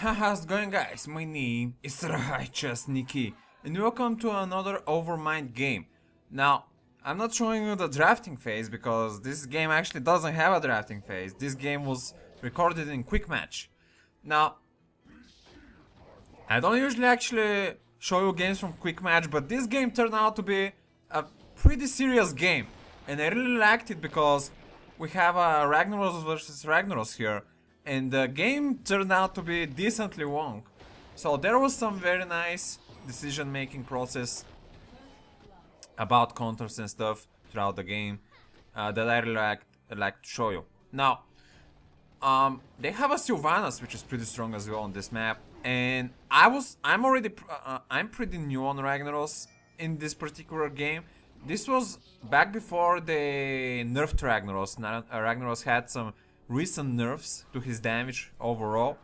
How's it going, guys? My name is RighteousNicky and welcome to another Overmind game. Now, I'm not showing you the drafting phase because this game actually doesn't have a drafting phase. This game was recorded in quick match. Now, I don't usually actually show you games from quick match, but this game turned out to be a pretty serious game. And I really liked it because we have a Ragnaros versus Ragnaros here. And the game turned out to be decently long. So there was some very nice decision making process about counters and stuff throughout the game that I really like to show you. Now, they have a Sylvanas, which is pretty strong as well on this map, and I'm pretty new on Ragnaros in this particular game. This was back before they nerfed Ragnaros. Ragnaros had some recent nerfs to his damage overall,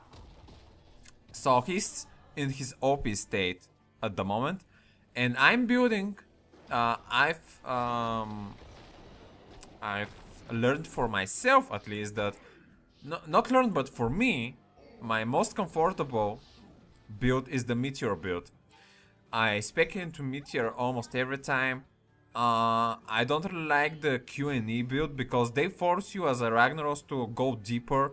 so he's in his OP state at the moment, and I'm building. I've learned for myself at least that not learned, but for me, my most comfortable build is the Meteor build. I spec into Meteor almost every time. I don't really like the Q&E build because they force you as a Ragnaros to go deeper,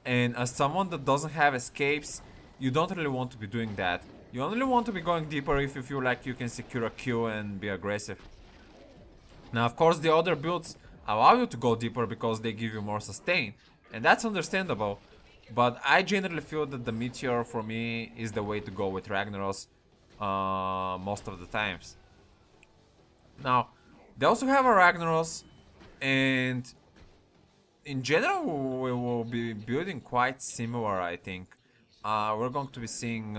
and as someone that doesn't have escapes, you don't really want to be doing that. You only want to be going deeper if you feel like you can secure a Q and be aggressive. Now, of course, the other builds allow you to go deeper because they give you more sustain, and that's understandable, but I generally feel that the Meteor for me is the way to go with Ragnaros most of the times. Now, they also have a Ragnaros, and in general we will be building quite similar, I think. We're going to be seeing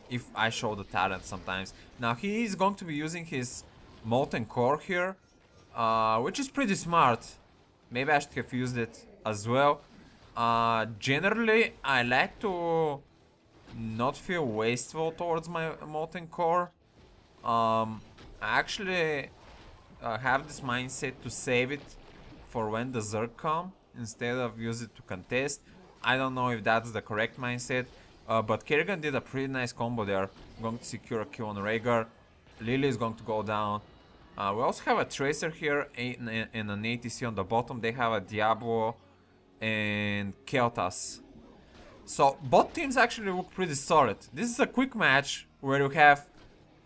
if I show the talent sometimes. Now, he is going to be using his Molten Core here, which is pretty smart. Maybe I should have used it as well. Generally, I like to not feel wasteful towards my Molten Core. I actually have this mindset to save it for when the Zerg come instead of use it to contest. I don't know if that's the correct mindset, but Kerrigan did a pretty nice combo there. Going to secure a kill on Rhaegar. Lily is going to go down. We also have a Tracer here and an ATC on the bottom. They have a Diablo and Keltas. So both teams actually look pretty solid. This is a quick match where you have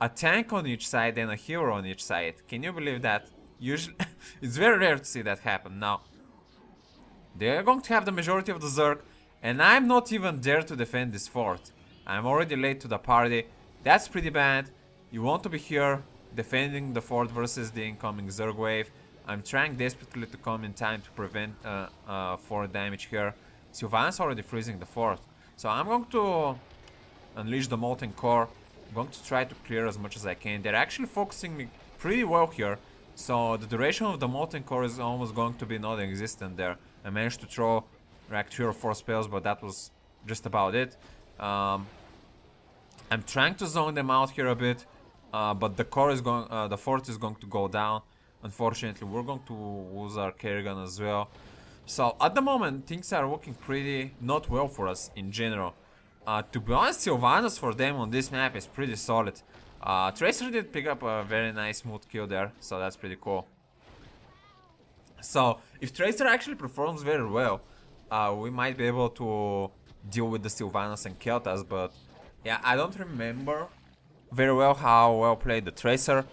a tank on each side and a hero on each side. Can you believe that? Usually, it's very rare to see that happen. Now, they're going to have the majority of the Zerg, and I'm not even there to defend this fort. I'm already late to the party. That's pretty bad. You want to be here defending the fort versus the incoming Zerg wave. I'm trying desperately to come in time to prevent fort damage here. Sylvanas already freezing the fort, so I'm going to unleash the Molten Core. I'm going to try to clear as much as I can. They're actually focusing me pretty well here, so the duration of the Molten Core is almost going to be non-existent there. I managed to throw like 3 or 4 spells, but that was just about it. I'm trying to zone them out here a bit, but the core is going, the fort is going to go down. Unfortunately, we're going to lose our Kerrigan as well. So at the moment, things are looking pretty not well for us in general. To be honest, Sylvanas for them on this map is pretty solid. Tracer did pick up a very nice smooth kill there, so that's pretty cool. So if Tracer actually performs very well, we might be able to deal with the Sylvanas and Keltas, but yeah, I don't remember very well how well played the Tracer.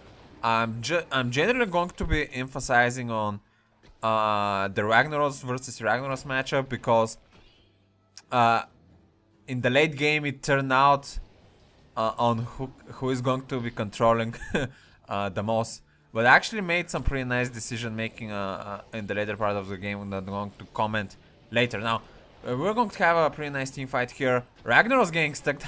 I'm generally going to be emphasizing on the Ragnaros versus Ragnaros matchup because in the late game it turned out on who is going to be controlling the most. But I actually made some pretty nice decision making in the later part of the game that I'm going to comment later. Now, we're going to have a pretty nice team fight here. Ragnaros getting stuck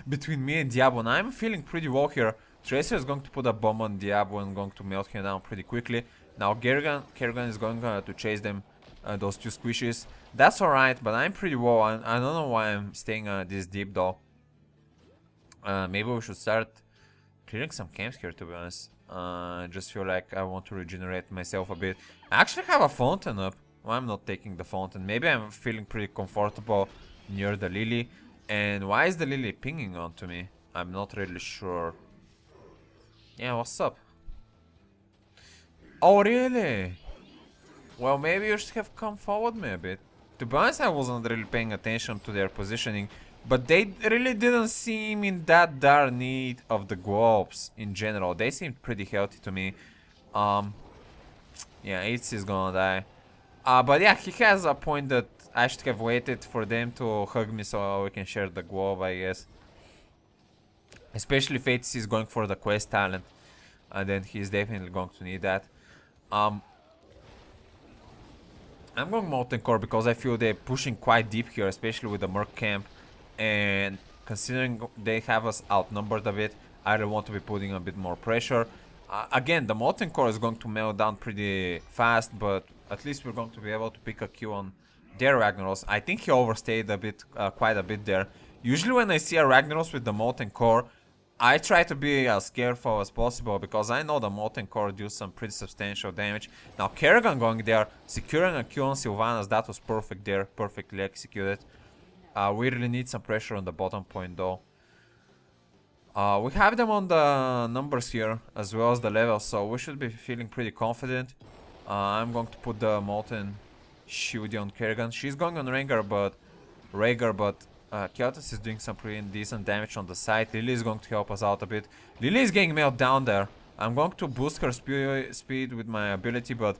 between me and Diablo, and I'm feeling pretty well here. Tracer is going to put a bomb on Diablo and going to melt him down pretty quickly. Now Kerrigan is going to chase them, those 2 squishes. That's alright, but I'm pretty low. I don't know why I'm staying this deep though. Maybe we should start clearing some camps here, to be honest. I just feel like I want to regenerate myself a bit. I actually have a fountain up. Well, I'm not taking the fountain. Maybe I'm feeling pretty comfortable near the Lily. And why is the Lily pinging onto me? I'm not really sure. Yeah, what's up? Oh, really? Well, maybe you should have come forward me a bit. To be honest, I wasn't really paying attention to their positioning, but they really didn't seem in that dire need of the globes in general. They seemed pretty healthy to me. Yeah, Itzy is gonna die. But yeah, he has a point that I should have waited for them to hug me so we can share the globe, I guess. Especially if Itzy is going for the quest talent, then he's definitely going to need that. I'm going Molten Core because I feel they're pushing quite deep here, especially with the Merc camp. And considering they have us outnumbered a bit, I really want to be putting a bit more pressure. Again, the Molten Core is going to melt down pretty fast, but at least we're going to be able to pick a Q on their Ragnaros. I think he overstayed a bit, quite a bit there. Usually when I see a Ragnaros with the Molten Core, I try to be as careful as possible because I know the Molten Core do some pretty substantial damage. Now Kerrigan going there, securing a kill on Sylvanas, that was perfect there, perfectly executed. We really need some pressure on the bottom point though. We have them on the numbers here as well as the levels, so we should be feeling pretty confident. I'm going to put the Molten Shield on Kerrigan. She's going on Rhaegar, but Kyotos is doing some pretty decent damage on the side. Lily is going to help us out a bit. Lily is getting melted down there. I'm going to boost her speed with my ability, but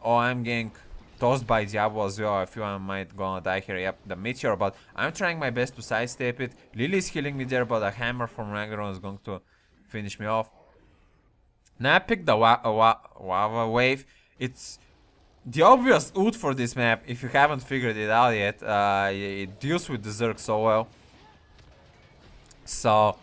oh, I'm getting tossed by Diablo as well. I feel I might gonna die here. Yep, the Meteor, but I'm trying my best to sidestep it. Lily is healing me there, but a hammer from Ragnaros is going to finish me off. Now I picked the Lava Wave. It's the obvious ult for this map, if you haven't figured it out yet. It deals with the Zerg so well. So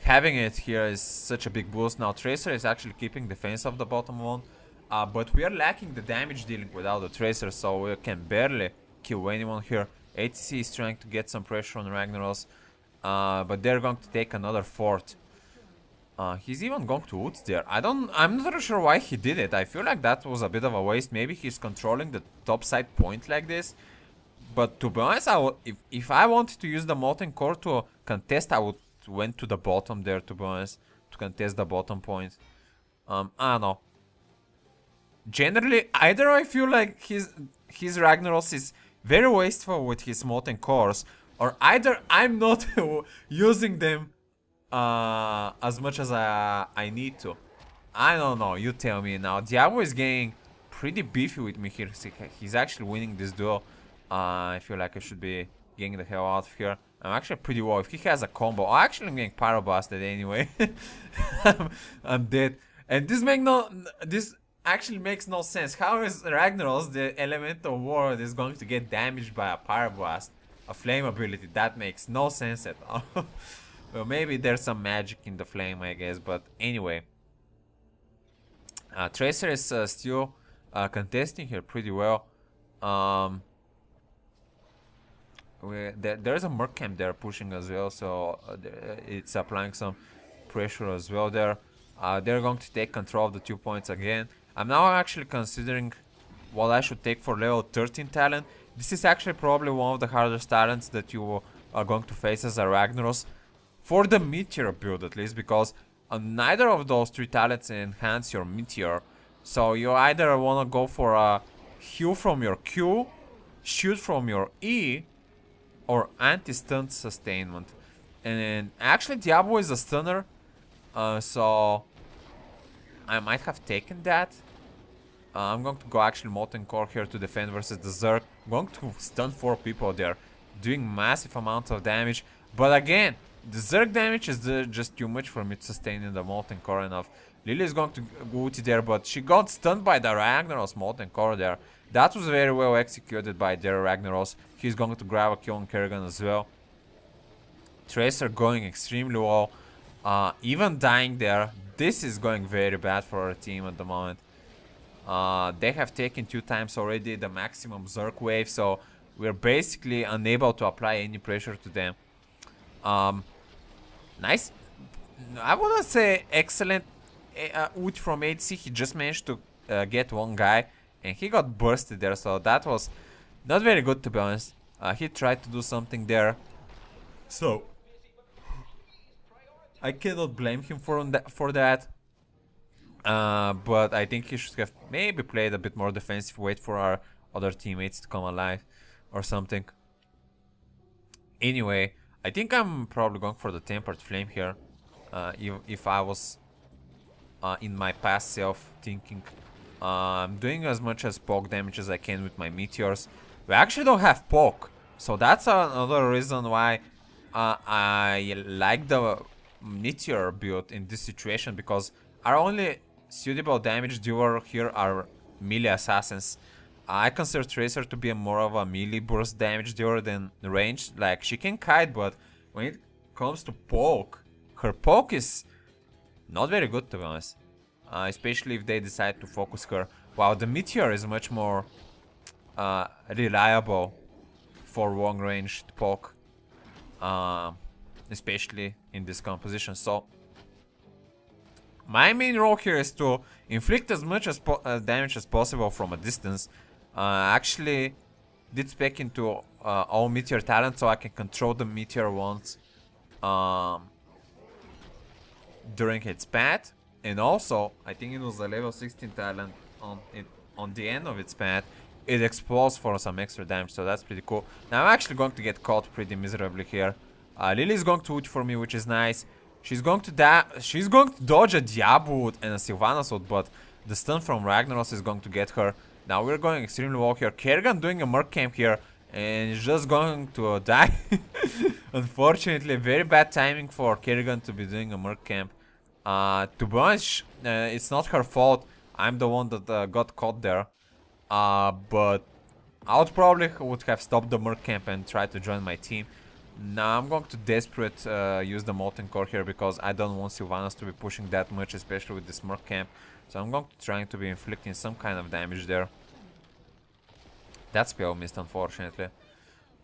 having it here is such a big boost. Now Tracer is actually keeping defense of the bottom one. But we are lacking the damage dealing without the Tracer, so we can barely kill anyone here. ATC is trying to get some pressure on Ragnaros. But they're going to take another fort. He's even going to ult there. I'm not really sure why he did it. I feel like that was a bit of a waste. Maybe he's controlling the top side point like this. But to be honest, if I wanted to use the Molten Core to contest, I would went to the bottom there, to be honest, to contest the bottom point. I don't know. Generally, either I feel like his Ragnaros is very wasteful with his Molten Cores, or either I'm not using them as much as I need to. I don't know, you tell me now. Diablo is getting pretty beefy with me here. He's actually winning this duel. I feel like I should be getting the hell out of here. I'm actually pretty low. If he has a combo, actually I'm getting Pyroblasted anyway. I'm dead. And this actually makes no sense. How is Ragnaros, the elemental ward, is going to get damaged by a Pyroblast, a flame ability? That makes no sense at all. Well, maybe there's some magic in the flame, I guess, but anyway. Tracer is still contesting here pretty well. There's a Merc camp there pushing as well, so it's applying some pressure as well there. They're going to take control of the 2 points again. I'm now actually considering what I should take for level 13 talent. This is actually probably one of the hardest talents that you are going to face as a Ragnaros. For the Meteor build at least, because neither of those 3 talents enhance your Meteor. So you either want to go for a heal from your Q, shoot from your E, or anti-stun sustainment. And actually Diablo is a stunner, so I might have taken that. I'm going to go actually Molten Core here to defend versus the Zerg. I'm going to stun 4 people there, doing massive amounts of damage. But again, the Zerg damage is just too much for me to sustain in the Molten Core enough. Lily is going to go to there, but she got stunned by the Ragnaros Molten Core there. That was very well executed by their Ragnaros. He's going to grab a kill on Kerrigan as well. Tracer going extremely low. Even dying there. This is going very bad for our team at the moment. They have taken 2 times already the maximum Zerg wave, so we're basically unable to apply any pressure to them. Nice. I wouldn't say excellent ult from HC. He just managed to get 1 guy, and he got bursted there, so that was not very good, to be honest. He tried to do something there. So I cannot blame him for that. But I think he should have maybe played a bit more defensive, wait for our other teammates to come alive or something. Anyway, I think I'm probably going for the Tempered Flame here. If I was in my past self thinking I'm doing as much as poke damage as I can with my meteors. We actually don't have poke, so that's another reason why I like the meteor build in this situation, because our only suitable damage dealer here are melee assassins. I consider Tracer to be more of a melee burst damage dealer than range. Like, she can kite, but when it comes to poke, her poke is not very good, to be honest. Especially if they decide to focus her. While the meteor is much more reliable for long range poke. Especially in this composition. So my main role here is to inflict as much as damage as possible from a distance. Actually did spec into all meteor talent so I can control the meteor once during its path. And also, I think it was a level 16 talent on the end of its path. It explodes for some extra damage, so that's pretty cool. Now I'm actually going to get caught pretty miserably here. Lily is going to ult for me, which is nice. She's going to dodge a Diablo ult and a Sylvanas ult, but the stun from Ragnaros is going to get her. Now we're going extremely well here. Kerrigan doing a Merc camp here, and he's just going to die. Unfortunately, very bad timing for Kerrigan to be doing a Merc camp. To be honest, it's not her fault. I'm the one that got caught there. But I would have stopped the Merc camp and tried to join my team. Now I'm going to desperate use the Molten Core here, because I don't want Sylvanas to be pushing that much, especially with this Merc camp. So I'm going to try to be inflicting some kind of damage there. That spell missed, unfortunately.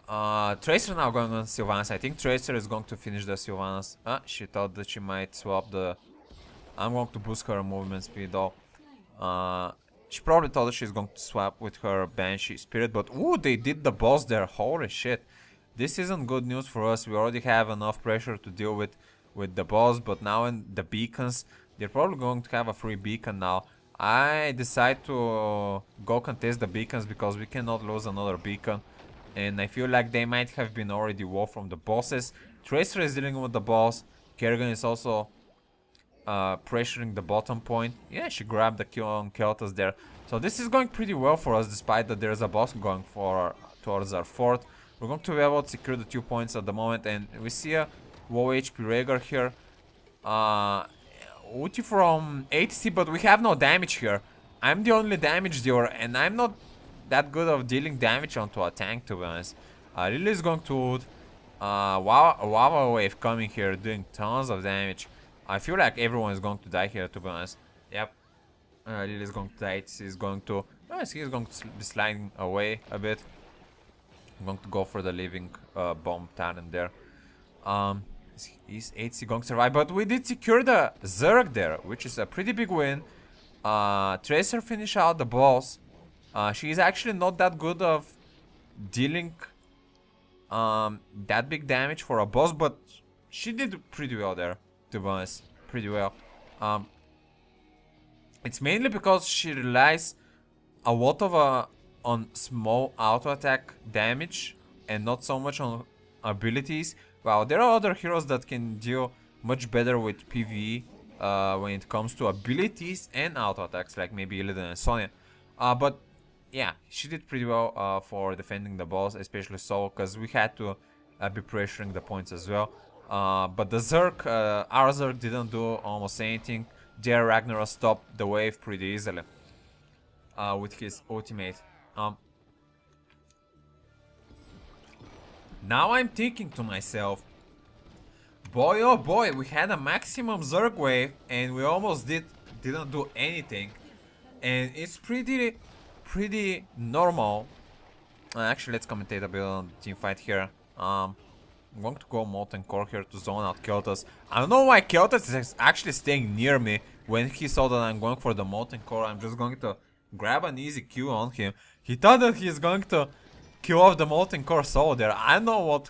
Tracer now going on Sylvanas. I think Tracer is going to finish the Sylvanas. She thought that she might swap the... I'm going to boost her movement speed though. She probably thought that she's going to swap with her Banshee Spirit, but ooh, they did the boss there. Holy shit. This isn't good news for us. We already have enough pressure to deal with the boss, but now in the beacons, they're probably going to have a free beacon now. I decide to go contest the beacons because we cannot lose another beacon. And I feel like they might have been already won from the bosses. Tracer is dealing with the boss. Kerrigan is also pressuring the bottom point. Yeah, she grabbed the kill on Keltas there. So this is going pretty well for us, despite that there's a boss going towards our fort. We're going to be able to secure the 2 points at the moment, and we see a low HP Rhaegar here. Ulti from ATC, but we have no damage here. I'm the only damage dealer, and I'm not that good of dealing damage onto a tank, to be honest. Lily is going to ult. Lava Wave coming here, doing tons of damage. I feel like everyone is going to die here, to be honest. Yep. Lily is going to die. ATC is going to... he's going to be sliding away a bit. I'm going to go for the living bomb talent there. Is ATC going to survive? But we did secure the Zerg there, which is a pretty big win. Tracer finish out the boss. She is actually not that good of dealing that big damage for a boss, but she did pretty well there, to be honest. Pretty well. It's mainly because she relies a lot of on small auto attack damage and not so much on abilities. Well, there are other heroes that can deal much better with PvE when it comes to abilities and auto attacks, like maybe Illidan and Sonya. But yeah, she did pretty well for defending the boss, especially so, because we had to be pressuring the points as well. But the Zerg, our Zerg didn't do almost anything. Their Ragnaros stopped the wave pretty easily with his ultimate. Now I'm thinking to myself, boy oh boy, we had a maximum Zerg wave and we almost didn't do anything. And it's pretty normal. Actually, let's commentate a bit on the team fight here. I'm going to go Molten Core here to zone out Keltas. I don't know why Keltas is actually staying near me. When he saw that I'm going for the Molten Core, I'm just going to grab an easy kill on him. He thought that he's going to kill off the Molten Core Soul there. I don't know what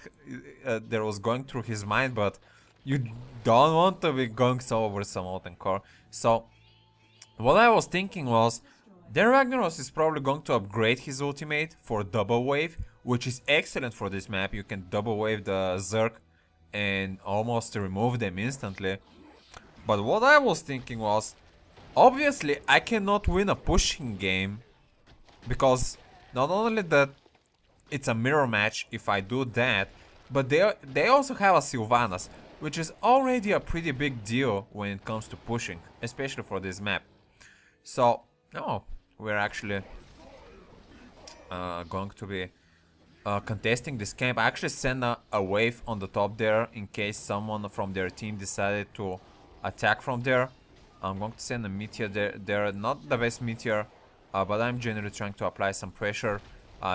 there was going through his mind, but you don't want to be going solo over some Molten Core. So what I was thinking was, then Ragnaros is probably going to upgrade his ultimate for double wave, which is excellent for this map. You can double wave the Zerg and almost remove them instantly. But what I was thinking was, obviously I cannot win a pushing game, because not only that it's a mirror match if I do that, but they also have a Sylvanas, which is already a pretty big deal when it comes to pushing, especially for this map. So, no, we're actually going to be contesting this camp. I actually sent a wave on the top there in case someone from their team decided to attack from there. I'm going to send a meteor there. They're not the best meteor, but I'm generally trying to apply some pressure.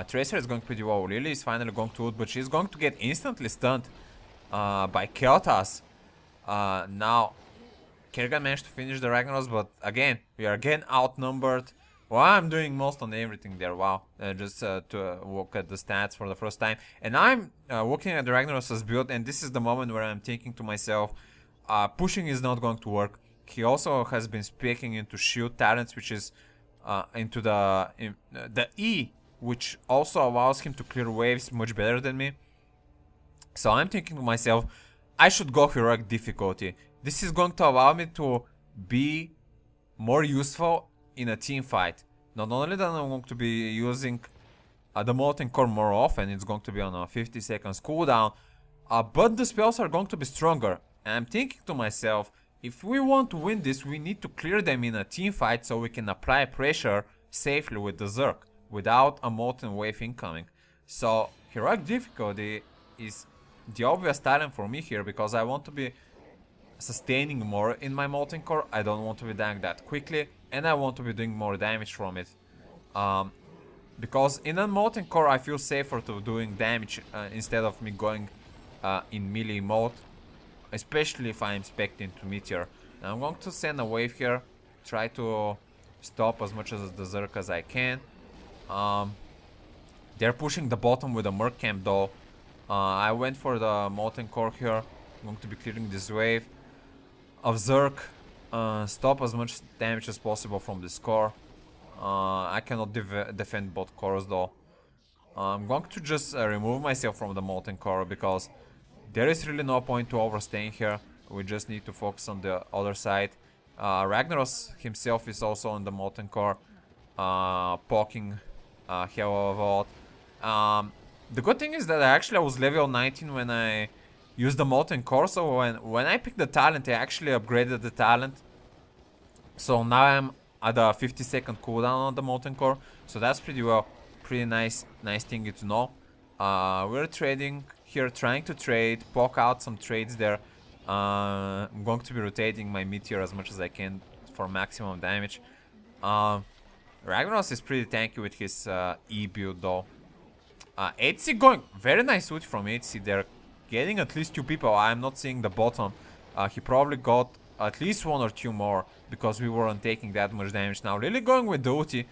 Tracer is going pretty well. Lily is finally going to ult, but she's going to get instantly stunned by Keltas. Now, Kerrigan managed to finish the Ragnaros, but again, we are again outnumbered. Well, I'm doing most on everything there. Wow, just to look at the stats for the first time. And I'm looking at the Ragnaros' build, and this is the moment where I'm thinking to myself, pushing is not going to work. He also has been speaking into shield talents, which is into the E, which also allows him to clear waves much better than me. So I'm thinking to myself, I should go heroic difficulty. This is going to allow me to be more useful in a team fight. Not only that I'm going to be using the Molten Core more often, it's going to be on a 50 seconds cooldown, but the spells are going to be stronger. And I'm thinking to myself, if we want to win this, we need to clear them in a team fight so we can apply pressure safely with the Zerg without a Molten Wave incoming. So heroic difficulty is the obvious talent for me here, because I want to be sustaining more in my Molten Core. I don't want to be dying that quickly, and I want to be doing more damage from it. Because in a Molten Core I feel safer to doing damage instead of me going in melee mode, especially if I'm expecting to Meteor. Now I'm going to send a wave here, try to stop as much as the Zerg as I can. They're pushing the bottom with a Merc Camp though. I went for the Molten Core here. I'm going to be clearing this wave of Zerg. Stop as much damage as possible from this core. I cannot defend both cores though. I'm going to just remove myself from the Molten Core, because there is really no point to overstaying here. We just need to focus on the other side. Ragnaros himself is also on the Molten Core, poking hell of a lot. The good thing is that I was level 19 when I used the Molten Core, so when I picked the talent, I actually upgraded the talent. So now I'm at a 50-second cooldown on the Molten Core, so that's pretty nice thing to know. We're trading here, trying to trade, poke out some trades there. I'm going to be rotating my Meteor as much as I can for maximum damage. Ragnaros is pretty tanky with his E build though. 8C going, very nice ult from 8C. They're getting at least 2 people. I'm not seeing the bottom. He probably got at least 1 or 2 more, because we weren't taking that much damage. Now really going with the ulti.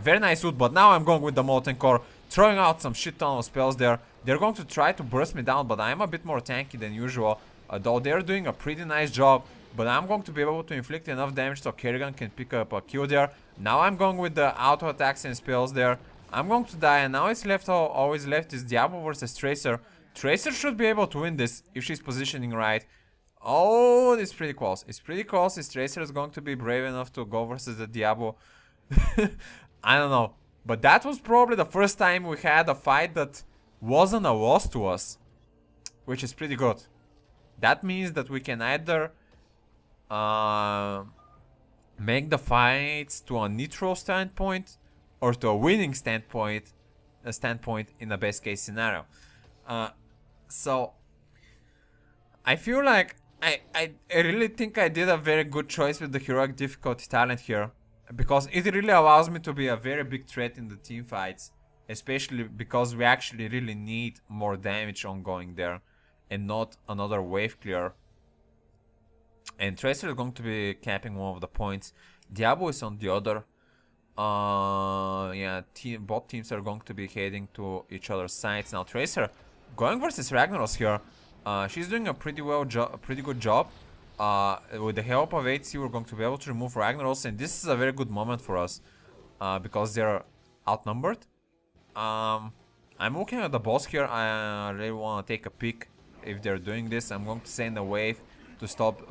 Very nice ult, but now I'm going with the Molten Core, throwing out some shit ton of spells there. They're going to try to burst me down, but I'm a bit more tanky than usual. Though they're doing a pretty nice job, but I'm going to be able to inflict enough damage so Kerrigan can pick up a kill there. Now I'm going with the auto attacks and spells there. I'm going to die, and now it's left, always left is Diablo versus Tracer. Tracer should be able to win this if she's positioning right. Oh, it's pretty close. It's pretty close. Is Tracer is going to be brave enough to go versus the Diablo? I don't know. But that was probably the first time we had a fight that wasn't a loss to us, which is pretty good. That means that we can either make the fights to a neutral standpoint or to a winning standpoint, in the best case scenario. So I feel like I really think I did a very good choice with the heroic difficulty talent here, because it really allows me to be a very big threat in the team fights, especially because we actually really need more damage ongoing there and not another wave clear. And Tracer is going to be capping one of the points. Diablo is on the other. Yeah, both teams are going to be heading to each other's sides. Now Tracer going versus Ragnaros here. She's doing a pretty good job. With the help of 8C, we're going to be able to remove Ragnaros, and this is a very good moment for us because they're outnumbered. I'm looking at the boss here. I really want to take a peek if they're doing this. I'm going to send a wave to stop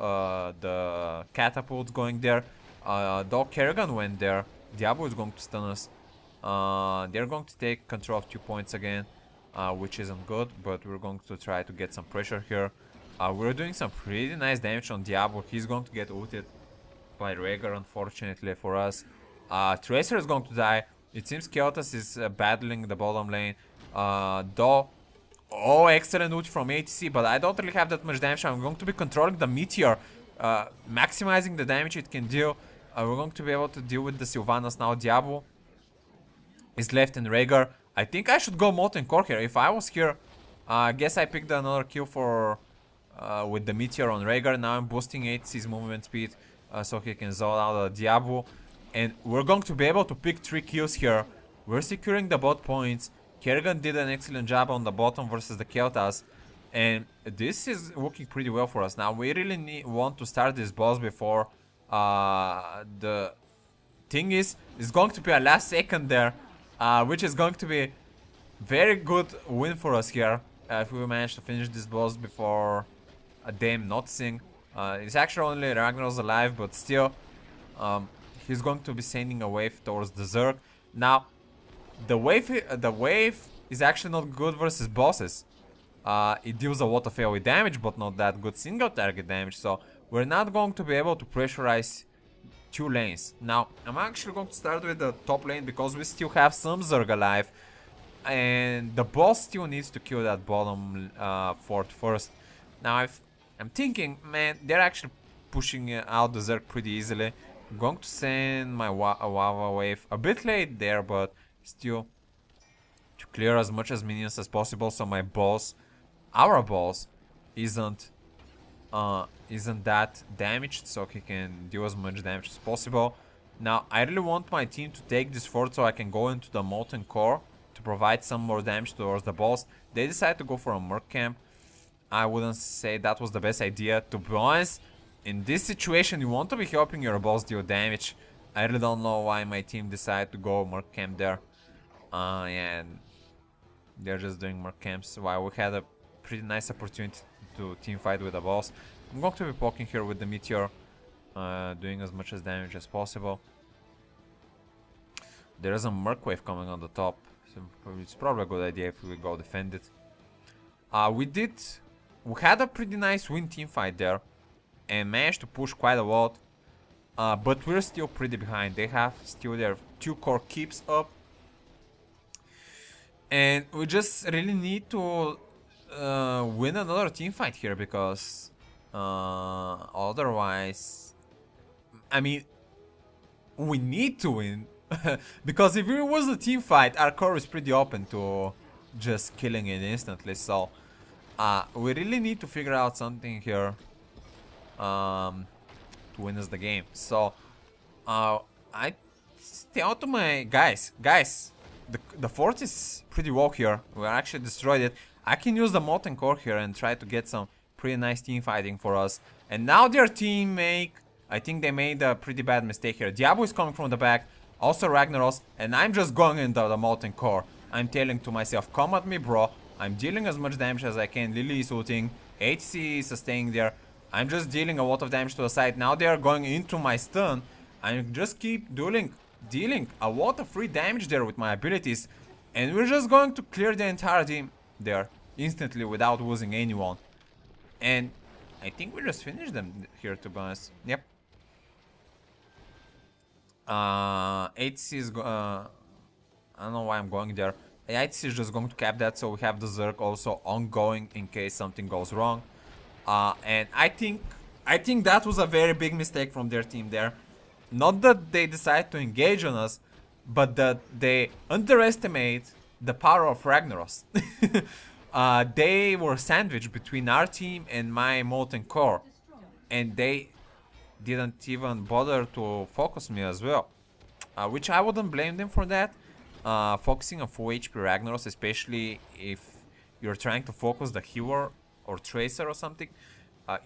the catapults going there. Though Kerrigan went there, Diablo is going to stun us. They're going to take control of 2 points again, which isn't good, but we're going to try to get some pressure here. We're doing some pretty nice damage on Diablo. He's going to get ulted by Rhaegar, unfortunately for us. Tracer is going to die. It seems Keltas is battling the bottom lane. Though, oh, excellent ult from ATC, but I don't really have that much damage. I'm going to be controlling the Meteor, maximizing the damage it can deal. We're going to be able to deal with the Sylvanas now. Diablo is left in Rhaegar. I think I should go Molten Core here. If I was here, I guess I picked another kill for with the Meteor on Rhaegar. Now I'm boosting ATC's movement speed so he can zone out Diablo. And we're going to be able to pick 3 kills here. We're securing the bot points. Kerrigan did an excellent job on the bottom versus the Keltas. And this is working pretty well for us. Now we really want to start this boss before the thing is, it's going to be a last second there. Which is going to be very good win for us here. If we manage to finish this boss before them noticing. It's actually only Ragnaros alive, but still. He's going to be sending a wave towards the Zerg. Now, the wave is actually not good versus bosses. It deals a lot of AoE damage, but not that good single target damage. So we're not going to be able to pressurize 2 lanes. Now, I'm actually going to start with the top lane because we still have some Zerg alive. And the boss still needs to kill that bottom fort first. Now, I'm thinking, man, they're actually pushing out the Zerg pretty easily. I'm going to send my Wawa wave a bit late there, but still to clear as much as minions as possible, so my boss, our boss, isn't that damaged, so he can do as much damage as possible. Now I really want my team to take this fort so I can go into the Molten Core to provide some more damage towards the boss. They decided to go for a Merc camp. I wouldn't say that was the best idea, to be honest. In this situation, you want to be helping your boss deal damage. I really don't know why my team decided to go Merc camp there. And they're just doing Merc camps while we had a pretty nice opportunity to team fight with the boss. I'm going to be poking here with the Meteor, doing as much as damage as possible. There is a Merc wave coming on the top, so it's probably a good idea if we go defend it. We had a pretty nice win team fight there and managed to push quite a lot, but we're still pretty behind. They have still their 2 core keeps up, and we just really need to win another team fight here, because otherwise, I mean, we need to win. Because if it was a team fight, our core is pretty open to just killing it instantly. So we really need to figure out something here to win us the game. So I tell to my guys, the fort is pretty low here. We actually destroyed it. I can use the Molten Core here and try to get some pretty nice team fighting for us. And now their team I think they made a pretty bad mistake here. Diablo is coming from the back, also Ragnaros, and I'm just going into the Molten Core. I'm telling to myself, come at me, bro. I'm dealing as much damage as I can. Lily is ulting, HC is staying there. I'm just dealing a lot of damage to the side. Now they are going into my stun. I just keep dealing a lot of free damage there with my abilities. And we're just going to clear the entire team there instantly without losing anyone. And I think we just finished them here, to be honest. Yep. HC is I don't know why I'm going there. HC is just going to cap that, so we have the Zerg also ongoing in case something goes wrong. And I think that was a very big mistake from their team there. Not that they decide to engage on us, but that they underestimate the power of Ragnaros. They were sandwiched between our team and my Molten Core, and they didn't even bother to focus me as well. which I wouldn't blame them for that. Focusing on full HP Ragnaros, especially if you're trying to focus the healer or tracer or something,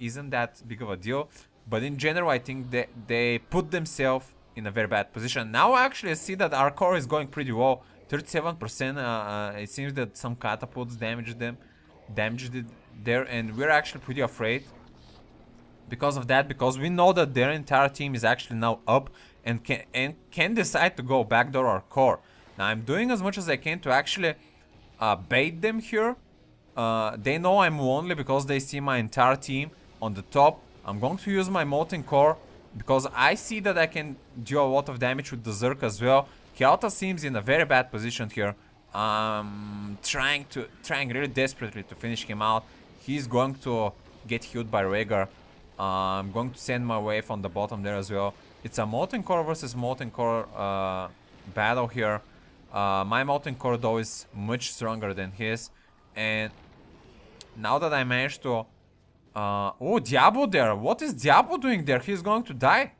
isn't that big of a deal. But in general, I think they put themselves in a very bad position. Now actually I see that our core is going pretty well. 37%. It seems that some catapults damaged it there, and we're actually pretty afraid because of that, because we know that their entire team is actually now up and can decide to go backdoor our core. Now I'm doing as much as I can to actually bait them here. They know I'm lonely because they see my entire team on the top. I'm going to use my molten core because I see that I can do a lot of damage with the Zerk as well. Kyoto seems in a very bad position here. Trying really desperately to finish him out. He's going to get healed by Rhaegar. I'm going to send my wave on the bottom there as well. It's a molten core versus molten core battle here. My molten core though is much stronger than his, and now that I managed to oh, Diablo there. What is Diablo doing there? He's going to die.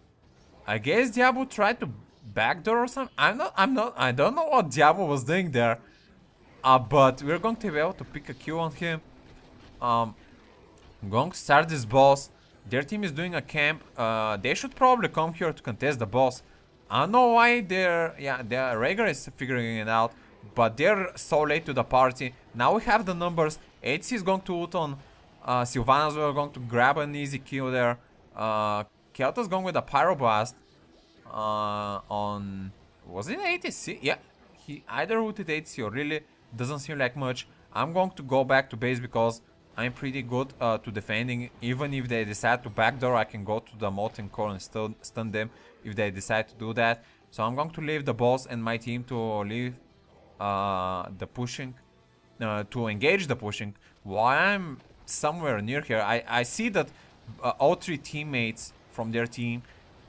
I guess Diablo tried to backdoor or something. I don't know what Diablo was doing there. But we're going to be able to pick a kill on him. I'm going to start this boss. Their team is doing a camp. They should probably come here to contest the boss. I don't know why their Rhaegar is figuring it out, but they're so late to the party. Now we have the numbers. HC is going to ult on Sylvanas. We're going to grab an easy kill there. Kelta's going with a Pyroblast on... Was it ATC? Yeah, he either ulted ATC or really doesn't seem like much. I'm going to go back to base because I'm pretty good to defending. Even if they decide to backdoor, I can go to the molten core and still stun them if they decide to do that. So I'm going to leave the boss and my team to leave the pushing, to engage the pushing. While I'm somewhere near here, I see that all three teammates from their team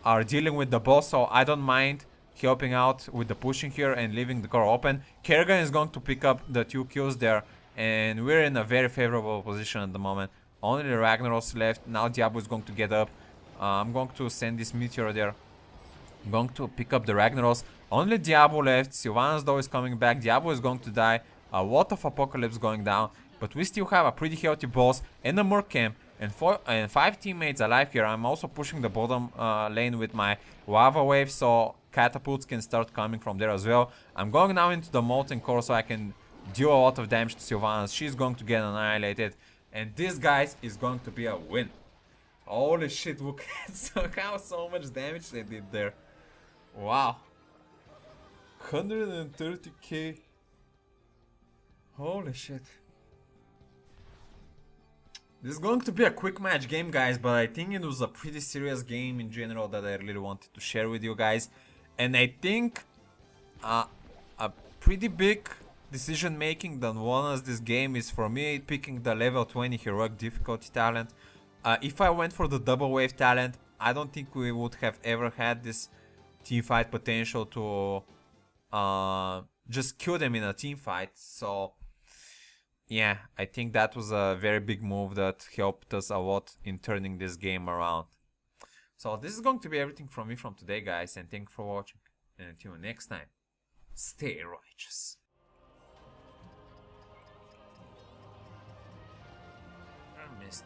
are dealing with the boss, so I don't mind helping out with the pushing here and leaving the core open. Kerrigan is going to pick up the 2 kills there, and we're in a very favorable position at the moment. Only the Ragnaros left. Now Diablo is going to get up. I'm going to send this meteor there. I'm going to pick up the Ragnaros. Only Diablo left. Sylvanas though is coming back. Diablo is going to die. A lot of Apocalypse going down. But we still have a pretty healthy boss and a Merc camp. And 5 teammates alive here. I'm also pushing the bottom lane with my Lava Wave, so catapults can start coming from there as well. I'm going now into the Molten Core so I can do a lot of damage to Sylvanas. She's going to get annihilated. And this, guys, is going to be a win. Holy shit, look at how so much damage they did there. Wow. 130k. Holy shit. This is going to be a quick match game, guys, but I think it was a pretty serious game in general that I really wanted to share with you guys. And I think a pretty big decision making that won us this game is for me picking the level 20 heroic difficulty talent. If I went for the double wave talent, I don't think we would have ever had this team fight potential to just kill them in a team fight. So yeah, I think that was a very big move that helped us a lot in turning this game around. So this is going to be everything from me from today, guys, and thank you for watching. And until next time, stay righteous. I missed.